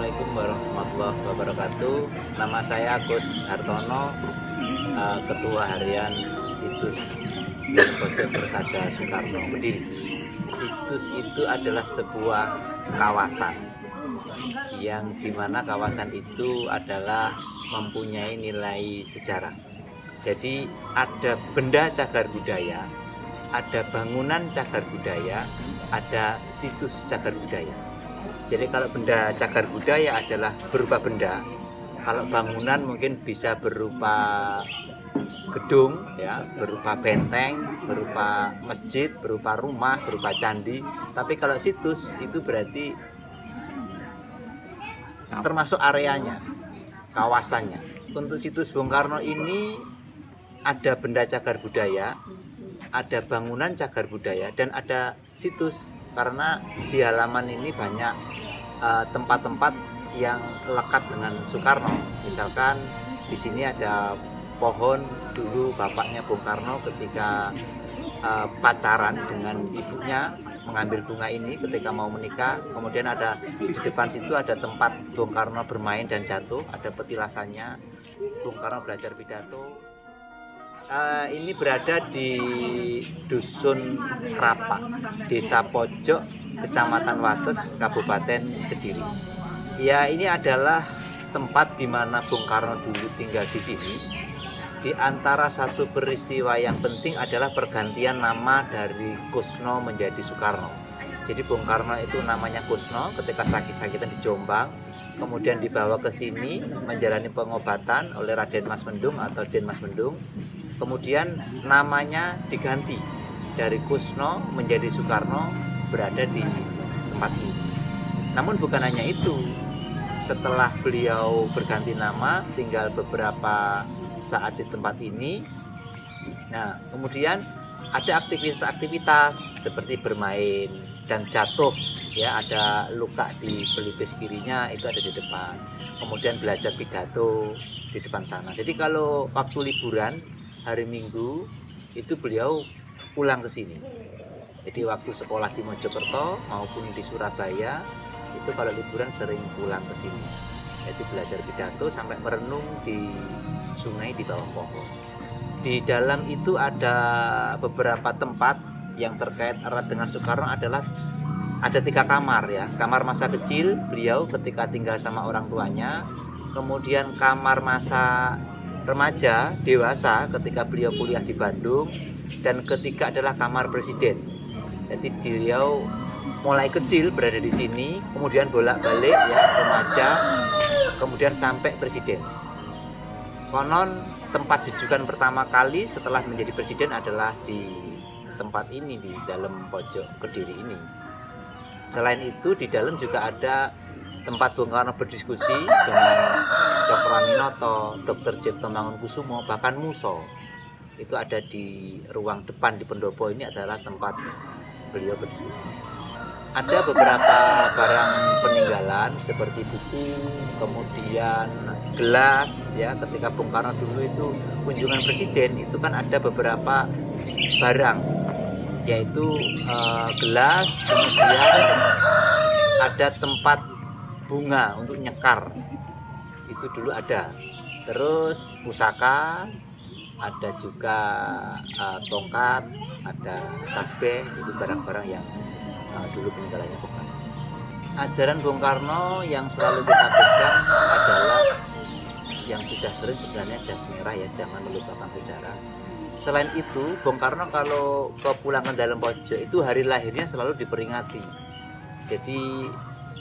Assalamualaikum warahmatullahi wabarakatuh. Nama saya Agus Hartono, Ketua Harian Situs Pojok Persada Soekarno Kediri. Situs itu adalah sebuah kawasan yang dimana kawasan itu adalah mempunyai nilai sejarah. Jadi ada benda cagar budaya, ada bangunan cagar budaya, ada situs cagar budaya. Jadi kalau benda cagar budaya adalah berupa benda, kalau bangunan mungkin bisa berupa gedung, ya, berupa benteng, berupa masjid, berupa rumah, berupa candi. Tapi kalau situs itu berarti termasuk areanya, kawasannya. Untuk situs Bung Karno ini ada benda cagar budaya, ada bangunan cagar budaya, dan ada situs. Karena di halaman ini banyak tempat-tempat yang lekat dengan Soekarno. Misalkan di sini ada pohon dulu bapaknya Bung Karno ketika pacaran dengan ibunya, mengambil bunga ini ketika mau menikah. Kemudian ada di depan situ ada tempat Bung Karno bermain dan jatuh, ada petilasannya. Bung Karno belajar pidato. Ini berada di Dusun Rapa, Desa Pojok, Kecamatan Wates, Kabupaten Kediri. Ya, ini adalah tempat di mana Bung Karno dulu tinggal di sini. Di antara satu peristiwa yang penting adalah pergantian nama dari Kusno menjadi Soekarno. Jadi Bung Karno itu namanya Kusno ketika sakit-sakitan di Jombang, kemudian dibawa ke sini menjalani pengobatan oleh Raden Mas Mendung atau Den Mas Mendung. Kemudian namanya diganti dari Kusno menjadi Soekarno, berada di tempat ini. Namun bukan hanya itu, setelah beliau berganti nama, tinggal beberapa saat di tempat ini. Nah, kemudian ada aktivitas-aktivitas seperti bermain dan jatuh, ya, ada luka di pelipis kirinya, itu ada di depan. Kemudian belajar pidato di depan sana. Jadi kalau waktu liburan hari Minggu itu beliau pulang ke sini. Jadi waktu sekolah di Mojokerto maupun di Surabaya itu kalau liburan sering pulang ke sini. Jadi belajar pidato sampai merenung di sungai di bawah pohon. Di dalam itu ada beberapa tempat yang terkait erat dengan Soekarno, adalah ada 3 kamar, ya. Kamar masa kecil beliau ketika tinggal sama orang tuanya, kemudian kamar masa remaja dewasa ketika beliau kuliah di Bandung, dan ketiga adalah kamar presiden. Jadi beliau mulai kecil berada di sini, kemudian bolak-balik, ya, remaja, kemudian sampai presiden. Konon tempat jujukan pertama kali setelah menjadi presiden adalah di tempat ini, di dalam pojok Kediri ini. Selain itu di dalam juga ada tempat Bung Karno berdiskusi dengan Cokroaminoto, Dr. Cipto Mangunkusumo, bahkan Muso. Itu ada di ruang depan di pendopo. Ini adalah tempat beliau berdiskusi. Ada beberapa barang peninggalan seperti buku, kemudian gelas, ya, ketika Bung Karno dulu itu kunjungan presiden, itu kan ada beberapa barang, yaitu gelas, kemudian ada tempat bunga untuk nyekar, itu dulu ada. Terus pusaka, ada juga tongkat, ada tasbih, itu barang-barang yang dulu peninggalannya Bung Karno. Ajaran Bung Karno yang selalu kita pegang adalah yang sudah sering sebenarnya jas merah, ya, jangan melupakan sejarah. Selain itu, Bung Karno kalau kepulangan dalam pojok itu hari lahirnya selalu diperingati. Jadi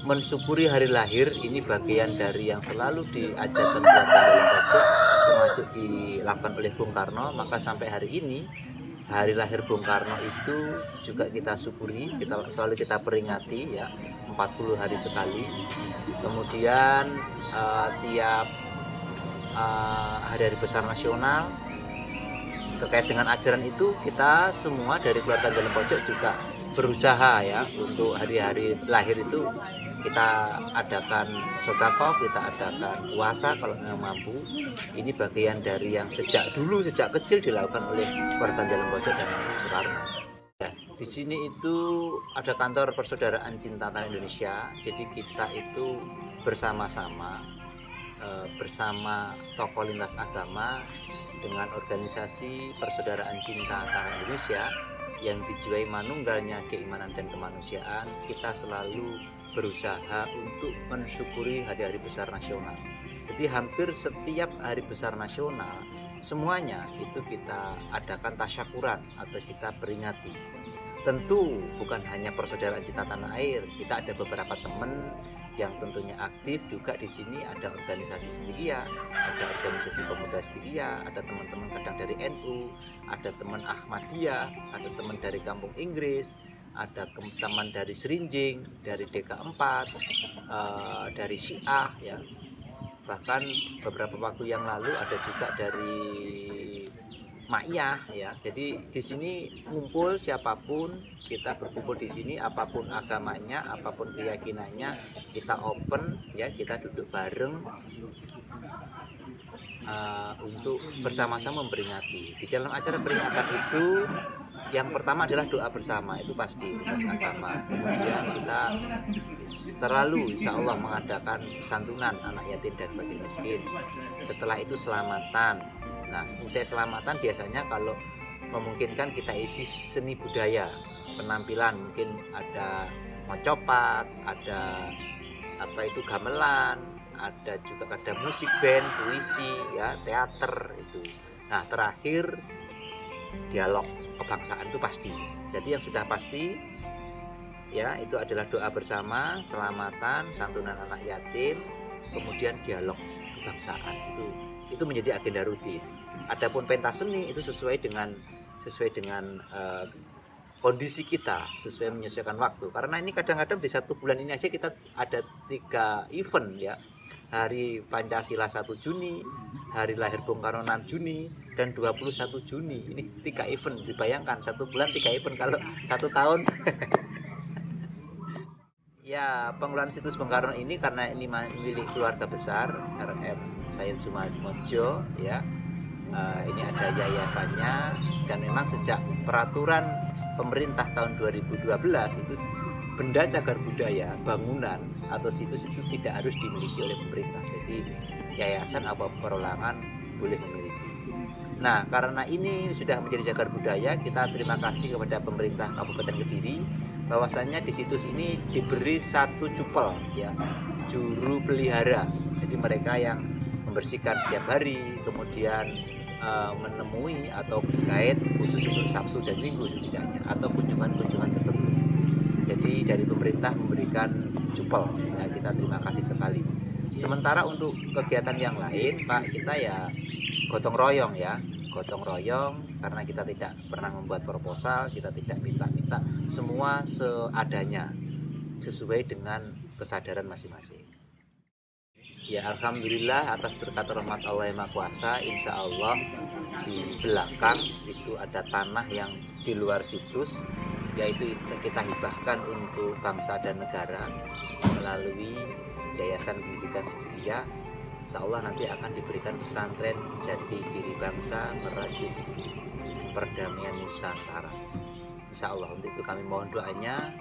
mensyukuri hari lahir ini bagian dari yang selalu diajarkan keluarga dalam pojok, termasuk dilakukan oleh Bung Karno. Maka sampai hari ini hari lahir Bung Karno itu juga kita syukuri, selalu kita peringati, ya, 40 hari sekali. Kemudian tiap hari-hari besar nasional terkait dengan ajaran itu, kita semua dari keluarga dalam pojok juga berusaha, ya, untuk hari-hari lahir itu kita adakan sedekah, kita adakan puasa kalau memang mampu. Ini bagian dari yang sejak dulu, sejak kecil dilakukan oleh keluarga dalam pojok dan Soekarno. Ya, di Di sini itu ada kantor Persaudaraan Cinta Tanah Indonesia. Jadi kita itu bersama-sama bersama tokoh lintas agama dengan organisasi Persaudaraan Cinta Tanah Indonesia yang dijiwai manunggalnya keimanan dan kemanusiaan. Kita selalu berusaha untuk mensyukuri hari-hari besar nasional. Jadi hampir setiap hari besar nasional semuanya itu kita adakan tasyakuran atau kita peringati. Tentu bukan hanya Persaudaraan Cinta Tanah Air, kita ada beberapa teman yang tentunya aktif juga di sini. Ada organisasi Setia, ada organisasi Pemuda Setia, ada teman-teman kadang dari NU, ada teman Ahmadiyah, ada teman dari Kampung Inggris, ada teman dari Serinjing, dari DK4, dari Syiah ya. Bahkan beberapa waktu yang lalu ada juga dari Ma'iyah ya. Jadi di sini ngumpul siapapun, kita berkumpul di sini apapun agamanya, apapun keyakinannya, kita open ya, kita duduk bareng untuk bersama-sama memperingati. Di dalam acara peringatan itu yang pertama adalah doa bersama, itu pasti lintas agama. Kemudian kita selalu insya Allah mengadakan santunan anak yatim dan fakir miskin. Setelah itu selamatan. Nah, usai selamatan biasanya kalau memungkinkan kita isi seni budaya, penampilan, mungkin ada mocopat, ada gamelan, ada juga ada musik band, puisi ya, teater itu. Nah, terakhir dialog kebangsaan itu pasti. Jadi yang sudah pasti ya itu adalah doa bersama, selamatan, santunan anak yatim, kemudian dialog kebangsaan. Itu menjadi agenda rutin. Adapun pentas seni itu sesuai dengan kondisi kita, sesuai menyesuaikan waktu. Karena ini kadang-kadang di 1 bulan ini aja kita ada 3 event ya. Hari Pancasila 1 Juni, hari lahir Bung Karno 6 Juni, dan 21 Juni. Ini 3 event, dibayangkan 1 bulan 3 event kalau 1 tahun. Ya, pengelolaan situs Bung Karno ini karena ini milik keluarga besar RM Said Sumadmojo ya. Ini ada yayasannya, dan memang sejak peraturan pemerintah tahun 2012 itu benda cagar budaya, bangunan atau situs itu tidak harus dimiliki oleh pemerintah. Jadi yayasan atau perorangan boleh memiliki. Nah, karena ini sudah menjadi cagar budaya, kita terima kasih kepada pemerintah Kabupaten Kediri bahwasannya di situs ini diberi 1 cupel ya, juru pelihara. Jadi mereka yang membersihkan setiap hari, kemudian menemui atau guide khusus untuk Sabtu dan Minggu setidaknya, atau kunjungan-kunjungan tertentu. Jadi dari pemerintah memberikan cupel ya, kita terima kasih sekali. Sementara untuk kegiatan yang lain Pak, kita ya gotong royong ya, gotong royong, karena kita tidak pernah membuat proposal, kita tidak minta-minta, semua seadanya sesuai dengan kesadaran masing-masing. Ya, alhamdulillah atas berkat rahmat Allah yang Maha Kuasa, insya Allah di belakang itu ada tanah yang di luar situs, yaitu kita hibahkan untuk bangsa dan negara melalui Yayasan Pendidikan Setia. Insya Allah nanti akan diberikan pesantren Jati Diri Bangsa merajut perdamaian Nusantara. Insya Allah untuk itu kami mohon doanya.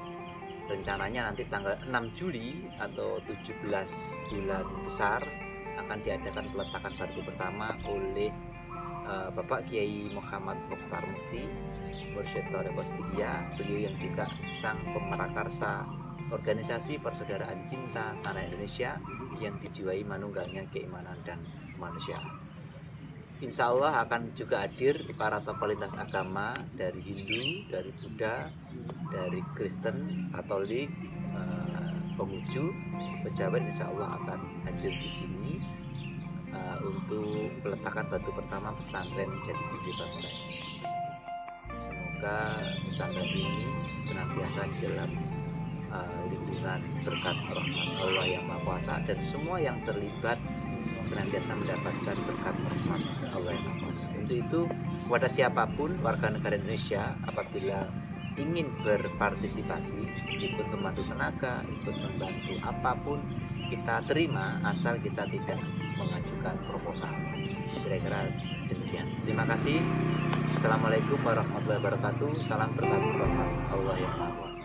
Rencananya nanti tanggal 6 Juli atau 17 bulan besar akan diadakan peletakan batu pertama oleh Bapak Kiai Muhammad Mukhtar Mukti, Mursyid Thariqah Setia. Beliau yang juga sang pemerakarsa organisasi Persaudaraan Cinta Tanah Indonesia yang dijiwai manunggalnya keimanan dan kemanusiaan. Insya Allah akan juga hadir para tokoh lintas agama dari Hindu, dari Buddha, dari Kristen, Katolik, Konghucu, pejabat insya Allah akan hadir di sini untuk peletakan batu pertama pesantren Jati Diri Bangsa. Semoga pesantren ini senantiasa dalam lindungan berkat rahmat Allah yang Maha Kuasa, dan semua yang terlibat senantiasa mendapatkan berkat rahmat Allah yang Maha Kuasa. Untuk itu kepada siapapun warga negara Indonesia apabila ingin berpartisipasi, ikut membantu tenaga, ikut membantu apapun, kita terima asal kita tidak mengajukan proposal. Kira-kira demikian. demikian. Terima kasih. Assalamualaikum warahmatullahi wabarakatuh. Salam berkah rahmat Allah yang Maha Kuasa.